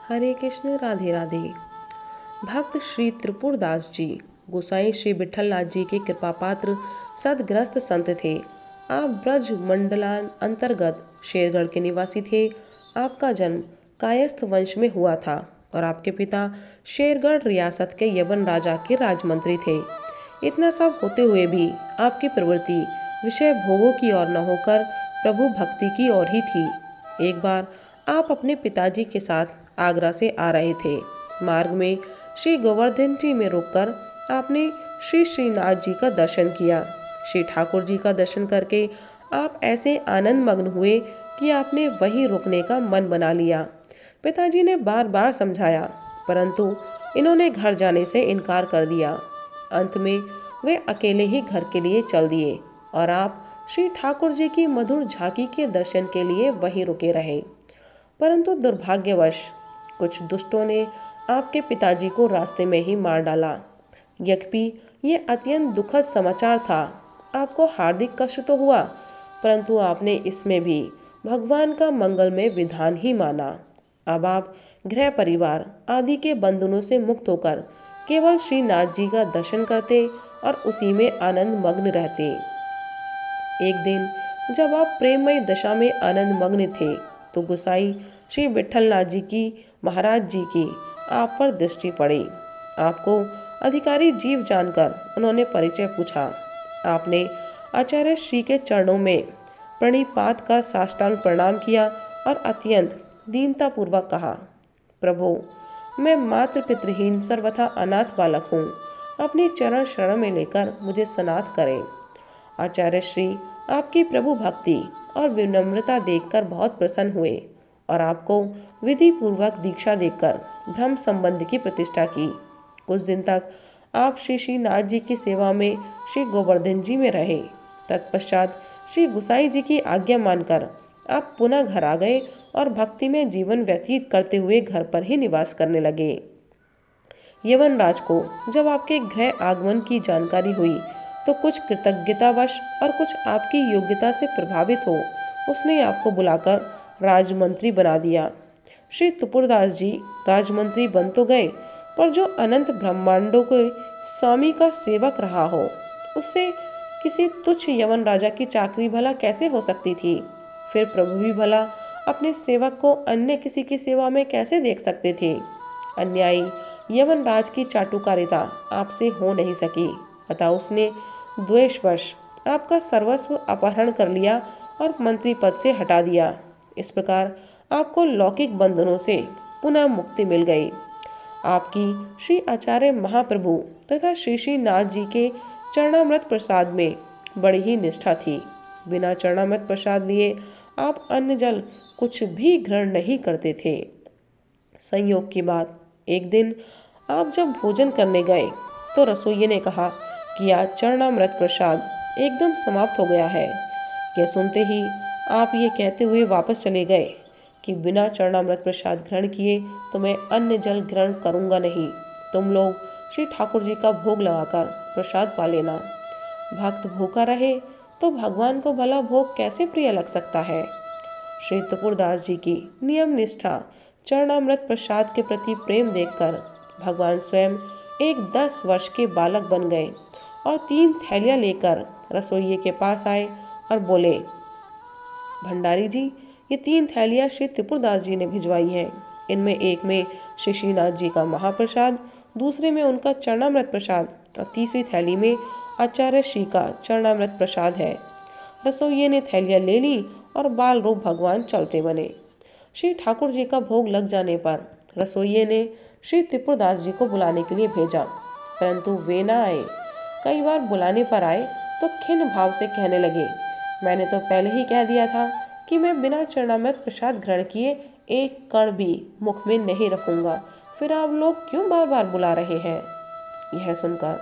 हरे कृष्ण राधे राधे। भक्त श्री त्रिपुरदास जी गोसाई श्री विठलनाथ जी के कृपा पात्र सदग्रस्त संत थे। आप ब्रज मंडलान अंतर्गत शेरगढ़ के निवासी थे। आपका जन्म कायस्थ वंश में हुआ था और आपके पिता शेरगढ़ रियासत के यवन राजा के राजमंत्री थे। इतना सब होते हुए भी आपकी प्रवृत्ति विषय भोगों की ओर न होकर प्रभु भक्ति की ओर ही थी। एक बार आप अपने पिताजी के साथ आगरा से आ रहे थे। मार्ग में श्री गोवर्धन जी में रुककर आपने श्री श्रीनाथ जी का दर्शन किया। श्री ठाकुर जी का दर्शन करके आप ऐसे आनंद मग्न हुए कि आपने वहीं रुकने का मन बना लिया। पिताजी ने बार बार समझाया, परंतु इन्होंने घर जाने से इनकार कर दिया। अंत में वे अकेले ही घर के लिए चल दिए और आप श्री ठाकुर जी की मधुर झांकी के दर्शन के लिए वहीं रुके रहे। परंतु दुर्भाग्यवश कुछ दुष्टों ने आपके पिताजी को रास्ते में ही मार डाला। यद्यपि ये अत्यंत दुखद समाचार था, आपको हार्दिक कष्ट तो हुआ, परंतु आपने इसमें भी भगवान का मंगलमय विधान ही माना। अब आप गृह परिवार आदि के बंधनों से मुक्त होकर केवल श्रीनाथ जी का दर्शन करते और उसी में आनंद मग्न रहते। एक दिन जब आप प्रेममय दशा में आनंद मग्न थे तो गोसाई श्री विठलनाथ जी की महाराज जी की आप पर दृष्टि पड़ी। आपको अधिकारी जीव जानकर उन्होंने परिचय पूछा। आपने आचार्य श्री के चरणों में प्रणिपात कर साष्टांग प्रणाम किया और अत्यंत दीनतापूर्वक कहा, प्रभु, मैं मातृ पितृहीन सर्वथा अनाथ बालक हूँ। अपनी चरण शरण में लेकर मुझे सनाथ करें। आचार्य श्री आपकी प्रभु भक्ति और विनम्रता देखकर बहुत प्रसन्न हुए और आपको विधि पूर्वक दीक्षा देकर ब्रह्म संबंध की प्रतिष्ठा की। कुछ दिन तक आप श्री श्रीनाथ जी की सेवा में श्री गोवर्धन जी में रहे। तत्पश्चात श्री गुसाई जी की आज्ञा मानकर आप पुनः घर आ गए और भक्ति में जीवन व्यतीत करते हुए घर पर ही निवास करने लगे। यवनराज को जब आपके गृह आगमन की जानकारी हुई तो कुछ कृतज्ञतावश और कुछ आपकी योग्यता से प्रभावित हो उसने आपको बुलाकर राजमंत्री बना दिया। श्री त्रिपुरदास जी राजमंत्री बन तो गए, पर जो अनंत ब्रह्मांडों के स्वामी का सेवक रहा हो उससे किसी तुच्छ यवन राजा की चाकरी भला कैसे हो सकती थी। फिर प्रभु भी भला अपने सेवक को अन्य किसी की सेवा में कैसे देख सकते थे। अन्यायी यवन राज की चाटुकारिता आपसे हो नहीं सकी, अतः उसने द्वेषवश आपका सर्वस्व अपहरण कर लिया और मंत्री पद से हटा दिया। इस प्रकार आपको लौकिक बंधनों से पुनः मुक्ति मिल गई। आपकी श्री आचार्य महाप्रभु तथा श्री श्रीनाथ जी के चरणामृत प्रसाद में बड़ी ही निष्ठा थी। बिना चरणामृत प्रसाद लिए आप अन्न जल कुछ भी ग्रहण नहीं करते थे। संयोग की बात, एक दिन आप जब भोजन करने गए तो रसोइये ने कहा कि आज चरणामृत प्रसाद एकदम समाप्त हो गया है। यह सुनते ही आप ये कहते हुए वापस चले गए कि बिना चरणामृत प्रसाद ग्रहण किए तो मैं अन्न जल ग्रहण करूँगा नहीं। तुम लोग श्री ठाकुर जी का भोग लगाकर प्रसाद पा लेना। भक्त भूखा रहे तो भगवान को भला भोग कैसे प्रिय लग सकता है। श्री त्रिपुरदास जी की नियम निष्ठा चरणामृत प्रसाद के प्रति प्रेम देखकर भगवान स्वयं एक 10 वर्ष के बालक बन गए और 3 थैलियाँ लेकर रसोइये के पास आए और बोले, भंडारी जी, ये 3 थैलियाँ श्री त्रिपुरदास जी ने भिजवाई हैं। इनमें एक में श्री श्रीनाथ जी का महाप्रसाद, दूसरे में उनका चरणामृत प्रसाद और तीसरी थैली में आचार्य श्री का चरणामृत प्रसाद है। रसोइये ने थैलियाँ ले ली और बाल रूप भगवान चलते बने। श्री ठाकुर जी का भोग लग जाने पर रसोइये ने श्री त्रिपुरदास जी को बुलाने के लिए भेजा, परंतु वे न आए। कई बार बुलाने पर आए तो खिन्न भाव से कहने लगे, मैंने तो पहले ही कह दिया था कि मैं बिना चरणामृत प्रसाद ग्रहण किए एक कण भी मुख में नहीं रखूंगा, फिर आप लोग क्यों बार बार बुला रहे हैं। यह सुनकर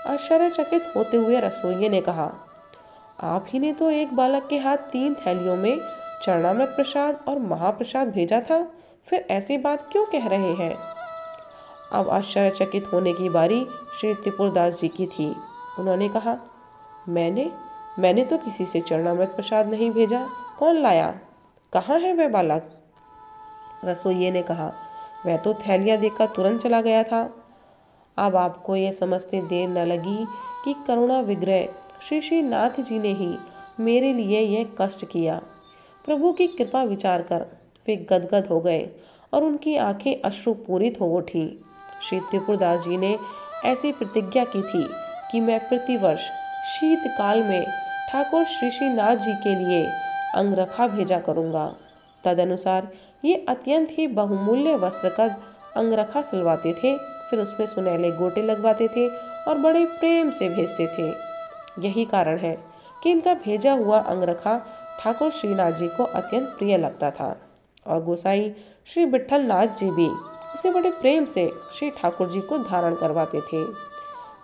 आश्चर्यचकित होते हुए रसोइये ने कहा, आप ही ने तो एक बालक के हाथ 3 थैलियों में चरणामृत प्रसाद और महाप्रसाद भेजा था, फिर ऐसी बात क्यों कह रहे हैं। अब आश्चर्यचकित होने की बारी श्री त्रिपुरदास जी की थी। उन्होंने कहा, मैंने तो किसी से चरणामृत प्रसाद नहीं भेजा, कौन लाया, कहाँ है वह बालक। रसोइये ने कहा, वह तो थैलियाँ देखकर तुरंत चला गया था। अब आपको ये समझते देर न लगी कि करुणा विग्रह श्री श्रीनाथ जी ने ही मेरे लिए यह कष्ट किया। प्रभु की कृपा विचार कर वे गदगद हो गए और उनकी आंखें अश्रुपूरित हो उठी। श्री त्रिपुरदास जी ने ऐसी प्रतिज्ञा की थी कि मैं प्रतिवर्ष शीतकाल में ठाकुर श्री श्रीनाथ जी के लिए अंगरखा भेजा करूँगा। तदनुसार ये अत्यंत ही बहुमूल्य वस्त्र का अंगरखा सिलवाते थे, फिर उसमें सुनहले गोटे लगवाते थे और बड़े प्रेम से भेजते थे। यही कारण है कि इनका भेजा हुआ अंगरखा ठाकुर श्रीनाथ जी को अत्यंत प्रिय लगता था और गोसाई श्री विठल नाथ जी भी उसे बड़े प्रेम से श्री ठाकुर जी को धारण करवाते थे।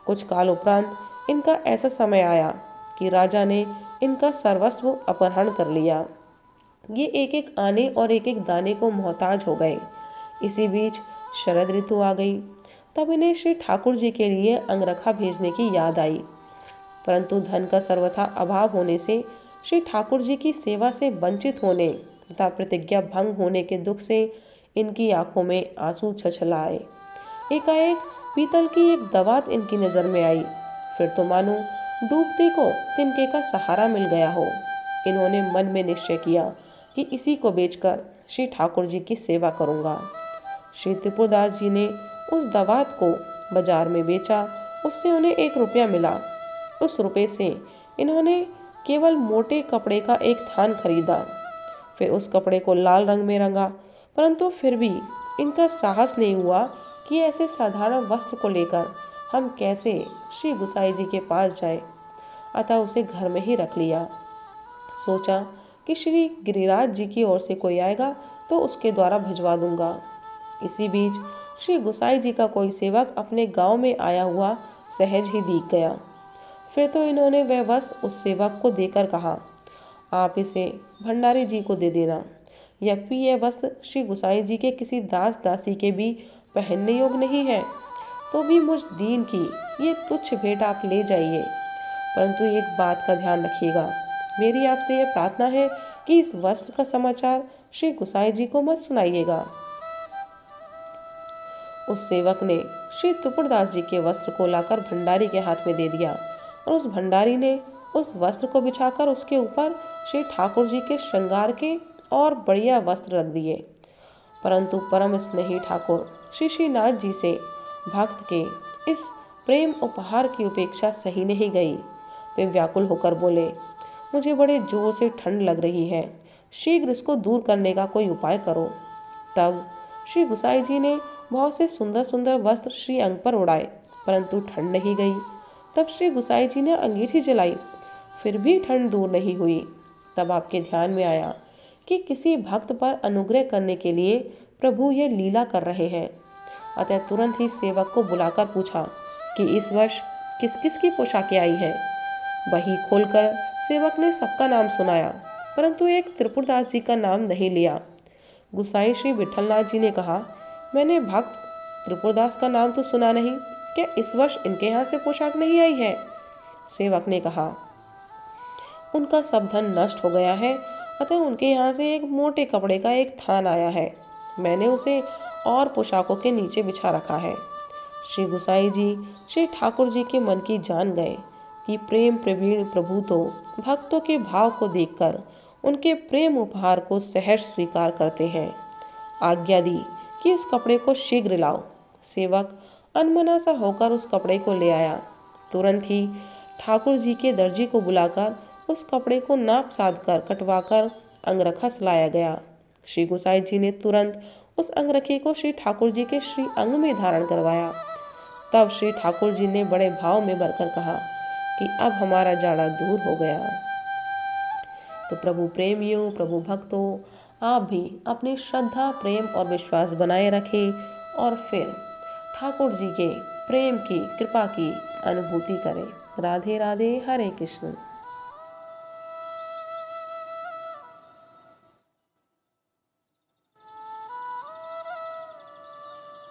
कुछ काल उपरांत इनका ऐसा समय आया कि राजा ने इनका सर्वस्व अपहरण कर लिया। ये एक एक आने और एक एक दाने को मोहताज हो गए। इसी बीच शरद ऋतु आ गई। तब इन्हें श्री ठाकुर जी के लिए अंगरखा भेजने की याद आई, परंतु धन का सर्वथा अभाव होने से श्री ठाकुर जी की सेवा से वंचित होने तथा प्रतिज्ञा भंग होने के दुख से इनकी आंखों में आंसू छछलाए। एकाएक पीतल की एक दवात इनकी नजर में आई। फिर तो मानो डूबते को तिनके का सहारा मिल गया हो। इन्होंने मन में निश्चय किया कि इसी को बेचकर श्री ठाकुर जी की सेवा करूंगा। श्री त्रिपुरदास जी ने उस दवात को बाजार में बेचा। उससे उन्हें 1 रुपया मिला। उस रुपये से इन्होंने केवल मोटे कपड़े का एक थान खरीदा। फिर उस कपड़े को लाल रंग में रंगा, परंतु फिर भी इनका साहस नहीं हुआ कि ऐसे साधारण वस्त्र को लेकर हम कैसे श्री गुसाई जी के पास जाएं। अतः उसे घर में ही रख लिया। सोचा कि श्री गिरिराज जी की ओर से कोई आएगा तो उसके द्वारा भिजवा दूंगा। इसी बीच श्री गुसाई जी का कोई सेवक अपने गांव में आया हुआ सहज ही दिख गया। फिर तो इन्होंने वह वस्त्र उस सेवक को देकर कहा, आप इसे भंडारी जी को दे देना। यद्यपि यह वस्त्र श्री गुसाई जी के किसी दास दासी के भी पहनने योग्य नहीं है, तो भी मुझ दीन की ये तुच्छ भेंट आप ले जाइए। परंतु एक बात का ध्यान रखिएगा, मेरी आपसे यह प्रार्थना है कि इस वस्त्र का समाचार श्री गुसाई जी को मत सुनाइएगा। उस सेवक ने श्री त्रिपुरदास जी के वस्त्र को लाकर भंडारी के हाथ में दे दिया और उस भंडारी ने उस वस्त्र को बिछाकर उसके ऊपर श्री ठाकुर जी के श्रृंगार के और बढ़िया वस्त्र रख दिए। परंतु परम स्नेही ठाकुर श्री श्रीनाथ जी से भक्त के इस प्रेम उपहार की उपेक्षा सही नहीं गई। वे व्याकुल होकर बोले, मुझे बड़े जोर से ठंड लग रही है, शीघ्र इसको दूर करने का कोई उपाय करो। तब श्री गुसाई जी ने बहुत से सुंदर सुंदर वस्त्र श्री अंग पर उड़ाए, परंतु ठंड नहीं गई। तब श्री गुसाई जी ने अंगीठी जलाई, फिर भी ठंड दूर नहीं हुई। तब आपके ध्यान में आया कि किसी भक्त पर अनुग्रह करने के लिए प्रभु ये लीला कर रहे हैं। अतः तुरंत ही सेवक को बुलाकर पूछा कि इस वर्ष किस किस की पोशाकें आई हैं। वही खोलकर सेवक ने सबका नाम सुनाया, परंतु एक त्रिपुरदास जी का नाम नहीं लिया। गुसाई श्री विठलनाथ जी ने कहा, मैंने भक्त त्रिपुरदास का नाम तो सुना नहीं, क्या इस वर्ष इनके यहाँ से पोशाक नहीं आई है? सेवक ने कहा, उनका सब धन नष्ट हो गया है, अतः उनके यहाँ से एक मोटे कपड़े का एक थान आया है। मैंने उसे और पोशाकों के नीचे बिछा रखा है। श्री गुसाई जी श्री ठाकुर जी के मन की जान गए कि प्रेम प्रवीण प्रभु तो भक्तों के भाव को देखकर उनके प्रेम उपहार को सहर्ष स्वीकार करते हैं। आज्ञा दी कि उस कपड़े को शीघ्र लाओ। सेवक अनमना सा होकर उस कपड़े को ले आया। तुरंत ही ठाकुर जी के दर्जी को बुलाकर उस कपड़े को नाप साध कर कटवाकर अंगरखा सिलाया गया। श्री गुसाई जी ने तुरंत उस अंगरखे को श्री ठाकुर जी के श्री अंग में धारण करवाया। तब श्री ठाकुर जी ने बड़े भाव में भरकर कहा कि अब हमारा जाड़ा दूर हो गया। तो प्रभु प्रेमियों, प्रभु भक्तों, आप भी अपनी श्रद्धा, प्रेम और विश्वास बनाए रखें और फिर ठाकुर जी के प्रेम की, कृपा की अनुभूति करें। राधे राधे, हरे कृष्ण।